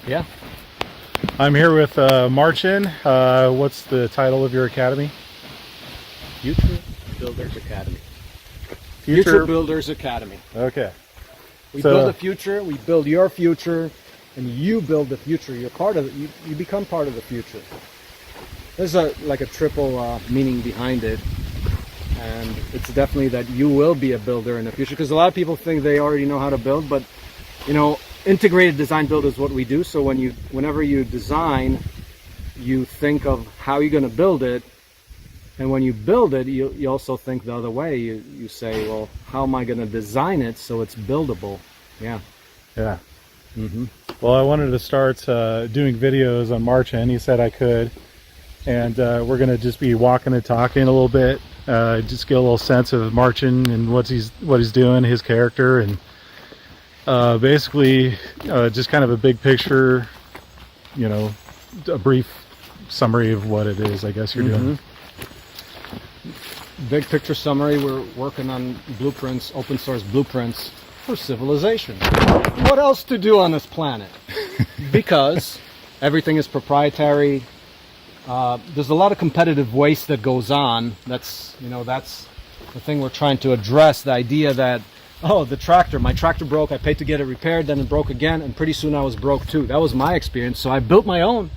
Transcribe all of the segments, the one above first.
Yeah. I'm here with Marcin. What's the title of your academy? Future Builders Academy. Future Builders Academy. Okay. We build the future, we build your future, and you build the future. You're part of it. You become part of the future. There's like a triple meaning behind it. And it's definitely that you will be a builder in the future, because a lot of people think they already know how to build, but you know, integrated design build is what we do. So whenever you design, you think of how you're going to build it, and when you build it, you also think the other way. You say, well, how am I going to design it so it's buildable? Yeah. Well, I wanted to start doing videos on Marcin. He said I could, and we're going to just be walking and talking a little bit. Just get a little sense of Marcin and what he's doing, his character, and basically just kind of a big picture, you know, a brief summary of what it is, I guess, you're doing. Big picture summary. We're working on blueprints, open source blueprints for civilization. What else to do on this planet? Because everything is proprietary. There's a lot of competitive waste that goes on. That's the thing we're trying to address. The idea that, oh, my tractor broke, I paid to get it repaired, then it broke again, and pretty soon I was broke too. That was my experience, so I built my own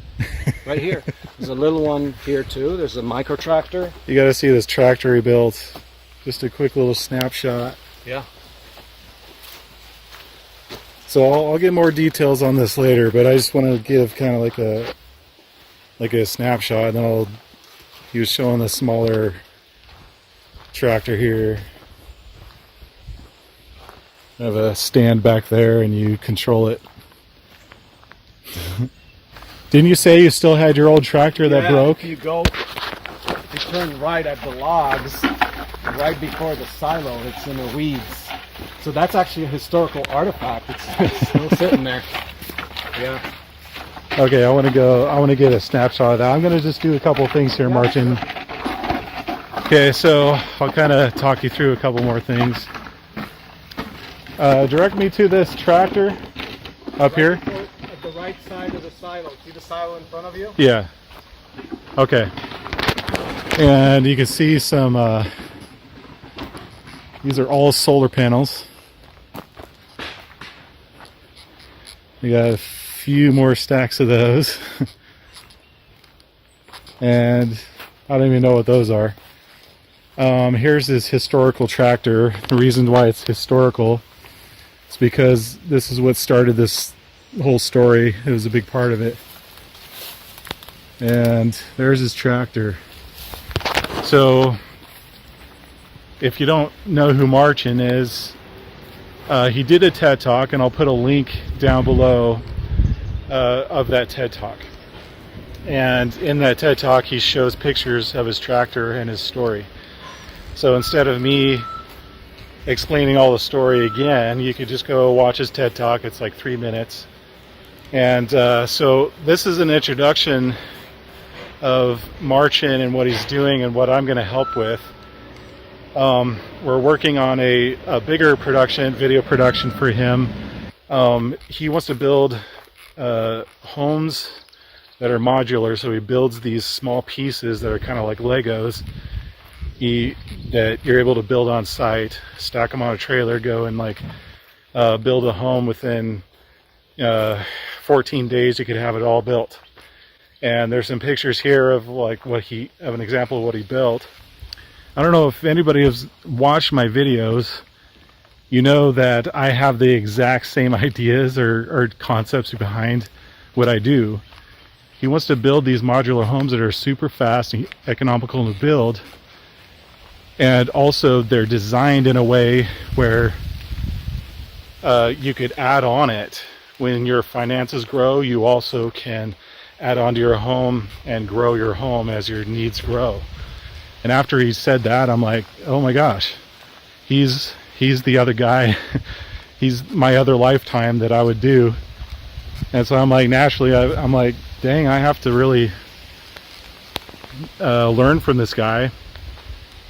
right here. There's a little one here too. There's a micro tractor. You got to see this tractor he built. Just a quick little snapshot. Yeah. So I'll get more details on this later, but I just want to give kind of like a snapshot. And then he was showing the smaller tractor here. I have a stand back there and you control it. Didn't you say you still had your old tractor that broke? You turn right at the logs, right before the silo. It's in the weeds. So that's actually a historical artifact. It's still sitting there. Yeah. Okay, I want to get a snapshot of that. I'm going to just do a couple things here, Marcin. Okay, so I'll kind of talk you through a couple more things. Direct me to this tractor up here. At the right side of the silo. See the silo in front of you? Yeah. Okay. And you can see some, these are all solar panels. We got a few more stacks of those. And I don't even know what those are. Here's this historical tractor. The reason why it's historical is because this is what started this whole story. It was a big part of it. And there's his tractor. So if you don't know who Marcin is, he did a TED Talk, and I'll put a link down below of that TED Talk. And in that TED Talk, he shows pictures of his tractor and his story. So instead of me explaining all the story again, you could just go watch his TED Talk. It's like 3 minutes. And so this is an introduction of Marcin and what he's doing and what I'm going to help with. We're working on a bigger production, video production for him. He wants to build homes that are modular, so he builds these small pieces that are kind of like Legos that you're able to build on site, stack them on a trailer, go and build a home within 14 days. You could have it all built. And there's some pictures here of an example of what he built. I don't know if anybody has watched my videos. You know that I have the exact same ideas or concepts behind what I do. He wants to build these modular homes that are super fast and economical to build, and also they're designed in a way where you could add on it. When your finances grow, you also can add on to your home and grow your home as your needs grow. And after he said that, I'm like, oh my gosh, he's the other guy. He's my other lifetime that I would do. And so I'm like, naturally, I'm like, dang, I have to really learn from this guy.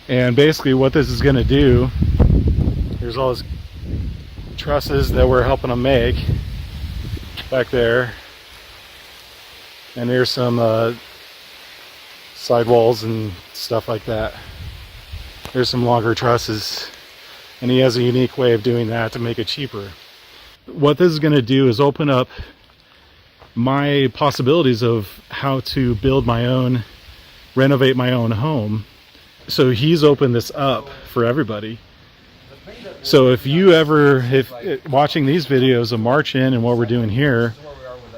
And basically what this is going to do, there's all those trusses that we're helping him make back there. And there's some sidewalls and stuff like that. There's some longer trusses, and he has a unique way of doing that to make it cheaper. What this is going to do is open up my possibilities of how to build my own, renovate my own home. So he's opened this up for everybody. So if you ever, if watching these videos of Marcin and what we're doing here,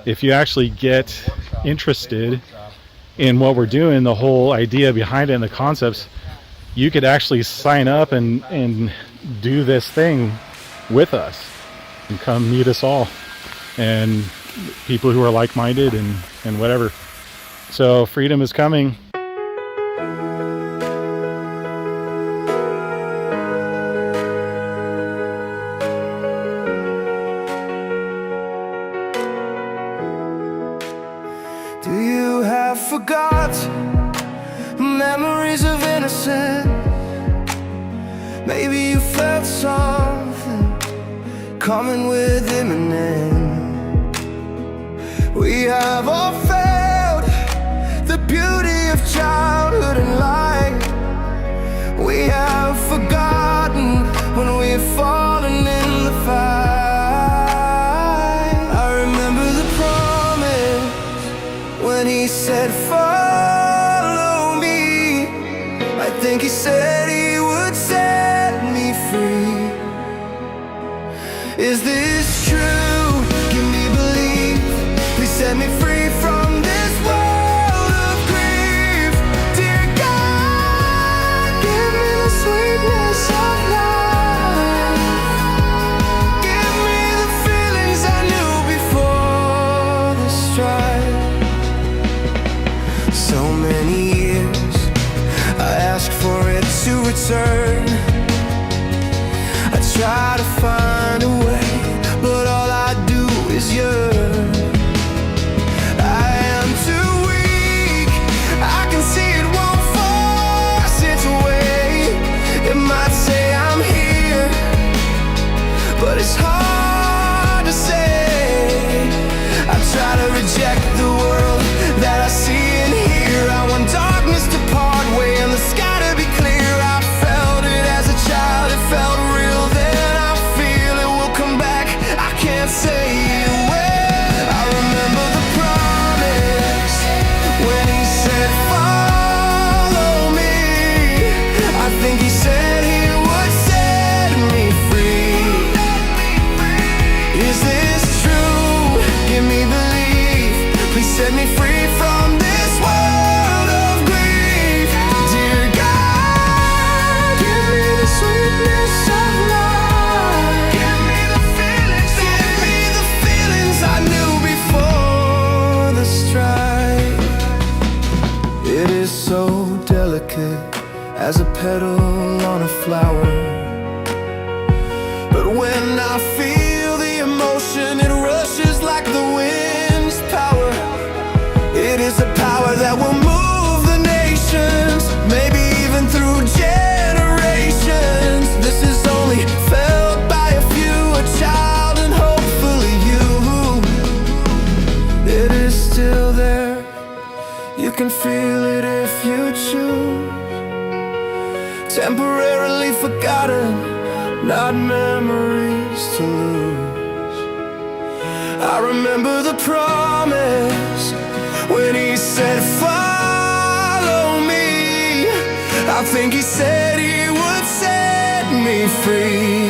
if you actually get interested in what we're doing, the whole idea behind it and the concepts, you could actually sign up and do this thing with us and come meet us all and people who are like-minded and whatever. So freedom is coming. Do you have forgot memories of innocence? Maybe you felt something coming with imminent. We have all felt the beauty of childhood and life. We have forgotten when we've fallen in the fight. I remember the promise when he said, follow me. I think he said he would set me free. Is this true? Give me belief. Please set me free from this world of grief. Dear God, give me the sweetness of life. Give me the feelings I knew before the strife. So many years I asked for it to return. I try to find a way, but all I do is yearn. I am too weak, I can see it won't force its way. It might say I'm here, but it's hard to say. I try to reject the world that I see and hear. I want darkness to part way and the sky to be clear. I felt it as a child, it felt real then. I feel it will come back, I can't say it when. I remember the promise when he said follow me. I think he said he would set me free. Is this true? Give me belief. Please set me free from this world of grief. Dear God, give me the sweetness of life. Give me the feelings I knew before the strife. It is so delicate as a petal on a flower, but when I feel the emotion, it rushes like the wind's power. It is a power that will move the nations, maybe even through generations. This is only felt by a few, a child and hopefully you. It is still there, you can feel it if you choose. Temporarily forgotten, not memories to lose. I remember the promise when he said follow me. I think he said he would set me free.